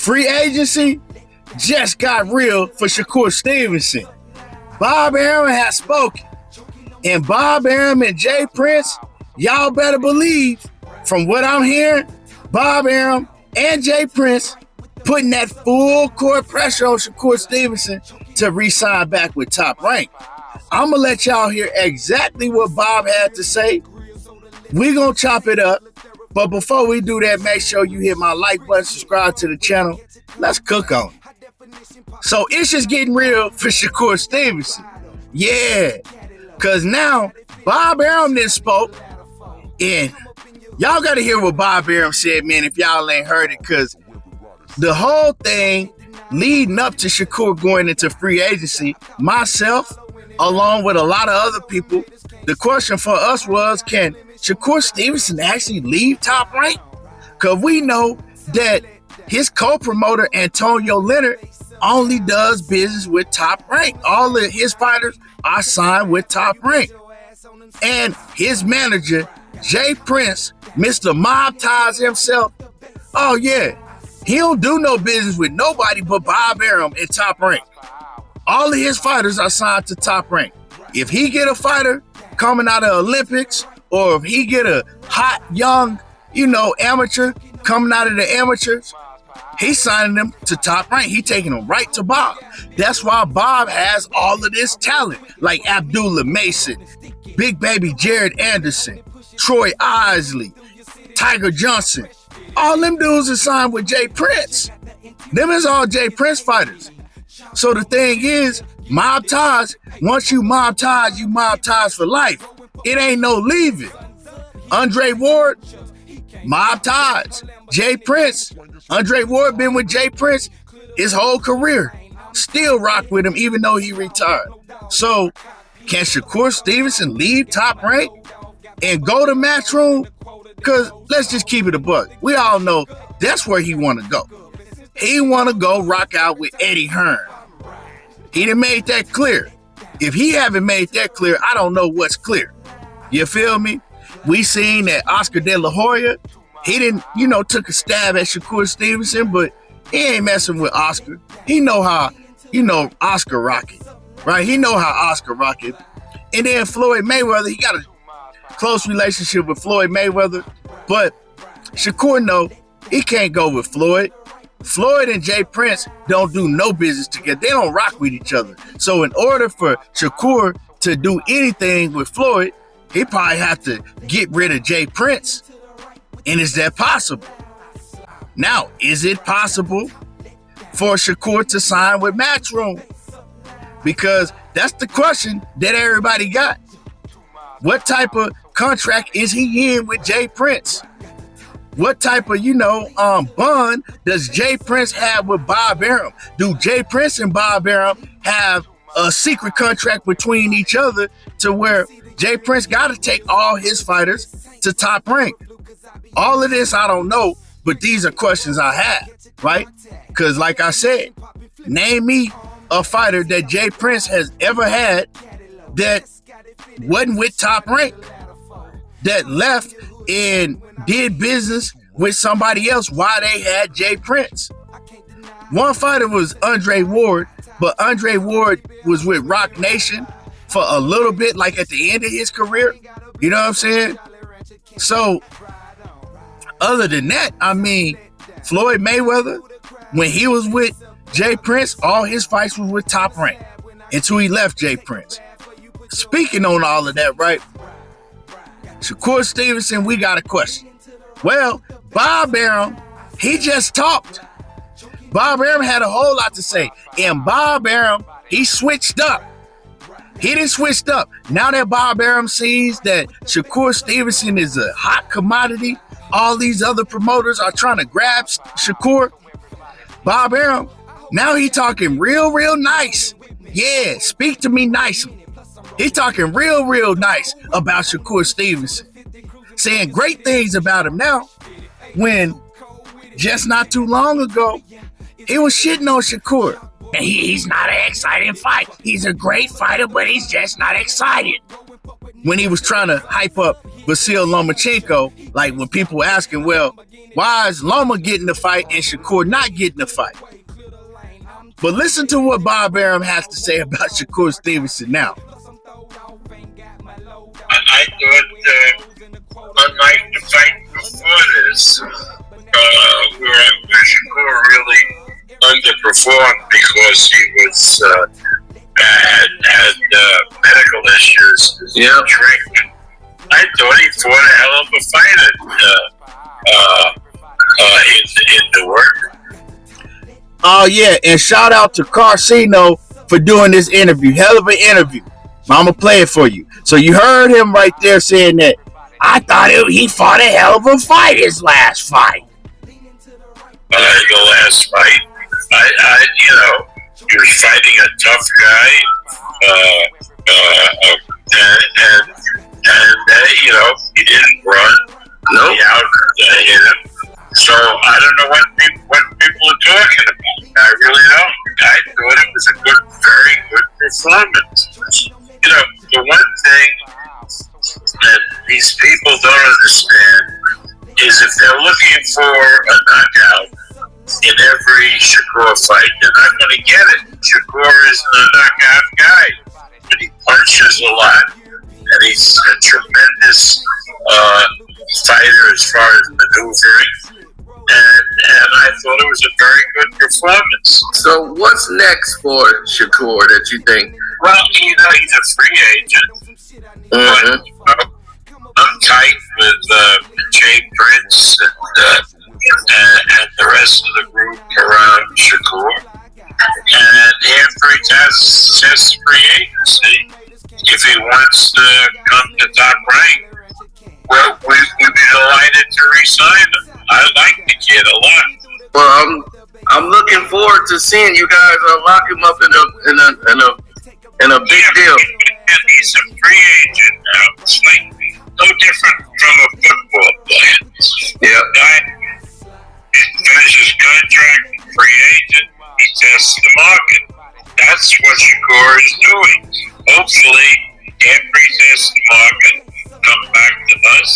Free agency just got real for Shakur Stevenson. Bob Arum has spoken. And Bob Arum and Jay Prince, y'all better believe, from what I'm hearing, Bob Arum and Jay Prince putting that full court pressure on Shakur Stevenson to re-sign back with Top Rank. I'm going to let y'all hear exactly what Bob had to say. We're going to chop it up. But before we do that, make sure you hit my like button, subscribe to the channel. Let's cook on it. So it's just getting real for Shakur Stevenson. Yeah. Because now Bob Arum then spoke. And y'all got to hear what Bob Arum said, man, if y'all ain't heard it. Because the whole thing leading up to Shakur going into free agency, myself, along with a lot of other people, the question for us was, can Shakur Stevenson actually leave Top Rank? Because we know that his co-promoter, Antonio Leonard, only does business with Top Rank. All of his fighters are signed with Top Rank. And his manager, Jay Prince, Mr. Mob Ties himself, oh yeah, he don't do no business with nobody but Bob Arum and Top Rank. All of his fighters are signed to Top Rank. If he get a fighter coming out of Olympics, or if he get a hot, young, amateur coming out of the amateurs, he's signing them to Top Rank. He taking them right to Bob. That's why Bob has all of this talent, like Abdullah Mason, Big Baby Jared Anderson, Troy Isley, Tiger Johnson. All them dudes are signed with Jay Prince. Them is all Jay Prince fighters. So the thing is, mob ties, once you mob ties for life. It ain't no leaving. Andre Ward, mob ties. Jay Prince. Andre Ward been with Jay Prince his whole career. Still rock with him even though he retired. So can Shakur Stevenson leave Top Rank and go to Matchroom? Because let's just keep it a buck. We all know that's where he want to go. He want to go rock out with Eddie Hearn. He done made that clear. If he haven't made that clear, I don't know what's clear. You feel me? We seen that Oscar De La Hoya, he didn't, took a stab at Shakur Stevenson, but he ain't messing with Oscar. He know how, Oscar rocket, right? He know how Oscar rocket. And then Floyd Mayweather, he got a close relationship with Floyd Mayweather, but Shakur know he can't go with Floyd. Floyd and Jay Prince don't do no business together. They don't rock with each other. So in order for Shakur to do anything with Floyd, he probably have to get rid of Jay Prince. And is that possible? Now, is it possible for Shakur to sign with Matchroom? Because that's the question that everybody got. What type of contract is he in with Jay Prince? What type of, bond does Jay Prince have with Bob Arum? Do Jay Prince and Bob Arum have a secret contract between each other to where Jay Prince got to take all his fighters to Top Rank? All of this, I don't know, but these are questions I have, right? Because like I said, name me a fighter that Jay Prince has ever had that wasn't with Top Rank, that left and did business with somebody else while they had Jay Prince. One fighter was Andre Ward, but Andre Ward was with Rock Nation for a little bit, like at the end of his career. You know what I'm saying? So, other than that, Floyd Mayweather, when he was with Jay Prince, all his fights was with Top Rank until he left Jay Prince. Speaking on all of that, right? Shakur Stevenson, we got a question. Well, Bob Arum, he just talked. Bob Arum had a whole lot to say. And Bob Arum, he switched up. He didn't switch up. Now that Bob Arum sees that Shakur Stevenson is a hot commodity, all these other promoters are trying to grab Shakur. Bob Arum, now he talking real nice. Yeah, speak to me nicely. He talking real nice about Shakur Stevenson. Saying great things about him now, when just not too long ago, he was shitting on Shakur. And he's not an exciting fight. He's a great fighter, but he's just not excited. When he was trying to hype up Vasil Lomachenko, like when people were asking, well, Why is Loma getting the fight and Shakur not getting the fight? But listen to what Bob Arum has to say about Shakur Stevenson now. I thought, unlike the fight before this, where Shakur really underperformed because he was had medical issues, drink. I thought he fought a hell of a fight in the work. Oh yeah, and shout out to Carcino for doing this interview. Hell of an interview. I'm gonna play it for you. So you heard him right there saying that I thought he fought a hell of a fight his last fight. The last fight, he was fighting a tough guy, and he didn't run. No, he hit him. So I don't know what people are talking about. I really don't. I thought it was a very good performance. The one thing that these people don't understand is if they're looking for a knockout in every Shakur fight, they're not going to get it. Shakur isn't a knockout guy, but he punches a lot, and he's a tremendous fighter as far as maneuvering. And I thought it was a very good performance. So what's next for Shakur that you think? Well, he's a free agent. Mm-hmm. But, I'm tight with Jay Prince and the rest of the group around Shakur. And after he tests free agency, if he wants to come to Top Rank, well, we'd be delighted to re-sign him. I like the kid a lot. Well, I'm looking forward to seeing you guys lock him up in a big deal. And he's a free agent now. It's like no different from a football player. Yeah. He finishes contract, free agent. He tests the market. That's what Shakur is doing. Hopefully, after he tests the market, come back to us,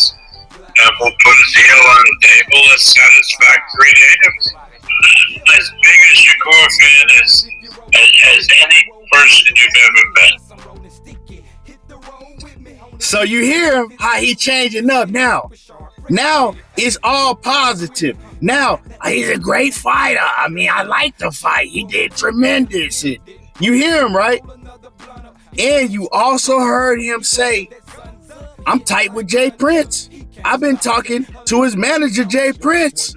and we'll put a deal on the table that's satisfactory to him. As big a Shakur fan as any person you've ever met. So you hear how he changing up now. Now it's all positive. Now he's a great fighter. I mean, I like the fight. He did tremendous. You hear him, right? And you also heard him say, I'm tight with Jay Prince. I've been talking to his manager, Jay Prince.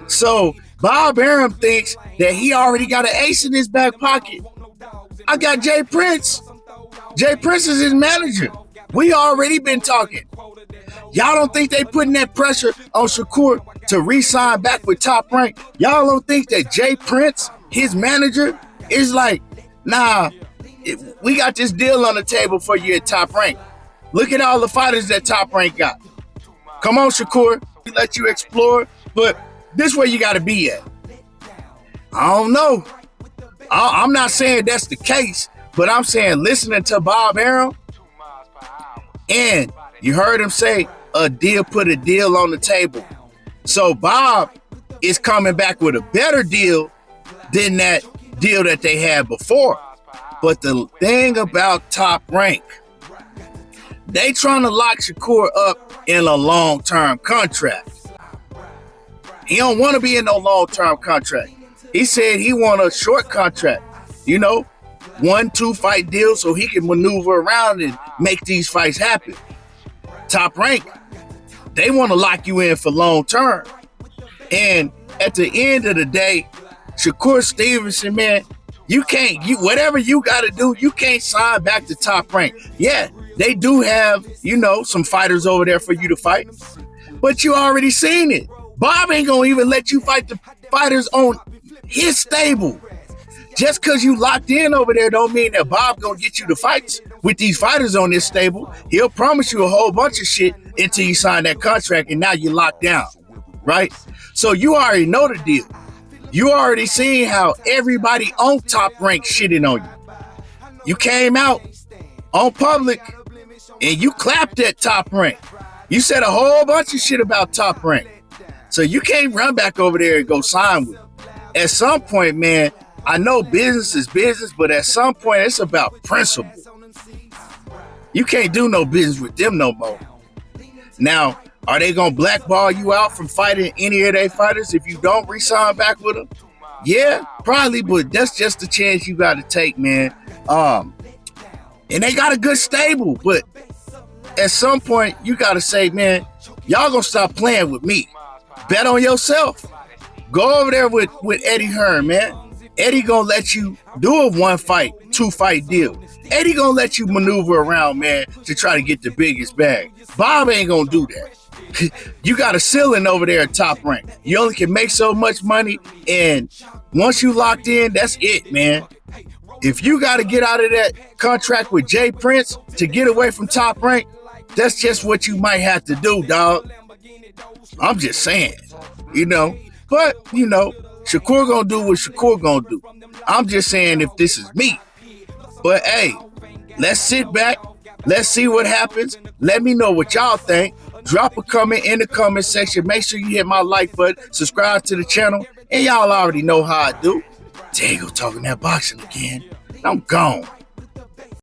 So Bob Arum thinks that he already got an ace in his back pocket. I got Jay Prince. Jay Prince is his manager. We already been talking. Y'all don't think they putting that pressure on Shakur to re-sign back with Top Rank? Y'all don't think that Jay Prince, his manager, is like, nah, we got this deal on the table for you at Top Rank. Look at all the fighters that Top Rank got. Come on, Shakur. We let you explore, but this where you got to be at. I don't know. I'm not saying that's the case, but I'm saying listening to Bob Arum, and you heard him say put a deal on the table. So Bob is coming back with a better deal than that deal that they had before. But the thing about Top Rank, they trying to lock Shakur up in a long-term contract. He don't want to be in no long-term contract. He said he want a short contract, 1-2 fight deal so he can maneuver around and make these fights happen. Top Rank, they want to lock you in for long-term. And at the end of the day, Shakur Stevenson, man, whatever you got to do, you can't sign back to Top Rank. Yeah, they do have, some fighters over there for you to fight, but you already seen it. Bob ain't gonna even let you fight the fighters on his stable. Just because you locked in over there don't mean that Bob gonna get you the fights with these fighters on this stable. He'll promise you a whole bunch of shit until you sign that contract and now you're locked down, right? So you already know the deal. You already seen how everybody on Top Rank shitting on you. You came out on public and you clapped at Top Rank. You said a whole bunch of shit about Top Rank. So you can't run back over there and go sign with them. At some point, man, I know business is business, but at some point it's about principle. You can't do no business with them no more. Now, are they gonna blackball you out from fighting any of their fighters if you don't re-sign back with them? Yeah, probably, but that's just the chance you got to take, man. And they got a good stable, but at some point you got to say, man, y'all gonna stop playing with me. Bet on yourself. Go over there with Eddie Hearn, man. Eddie gonna let you do a 1 fight, 2 fight deal. Eddie gonna let you maneuver around, man, to try to get the biggest bag. Bob ain't gonna do that. You got a ceiling over there at Top Rank. You only can make so much money, and once you locked in, that's it, man. If you got to get out of that contract with Jay Prince to get away from Top Rank, that's just what you might have to do, dog. I'm just saying, you know. But, you know, Shakur gonna do what Shakur gonna do. I'm just saying if this is me. But, hey, let's sit back. Let's see what happens. Let me know what y'all think. Drop a comment in the comment section. Make sure you hit my like button. Subscribe to the channel. And y'all already know how I do. Diego talking that boxing again. I'm gone.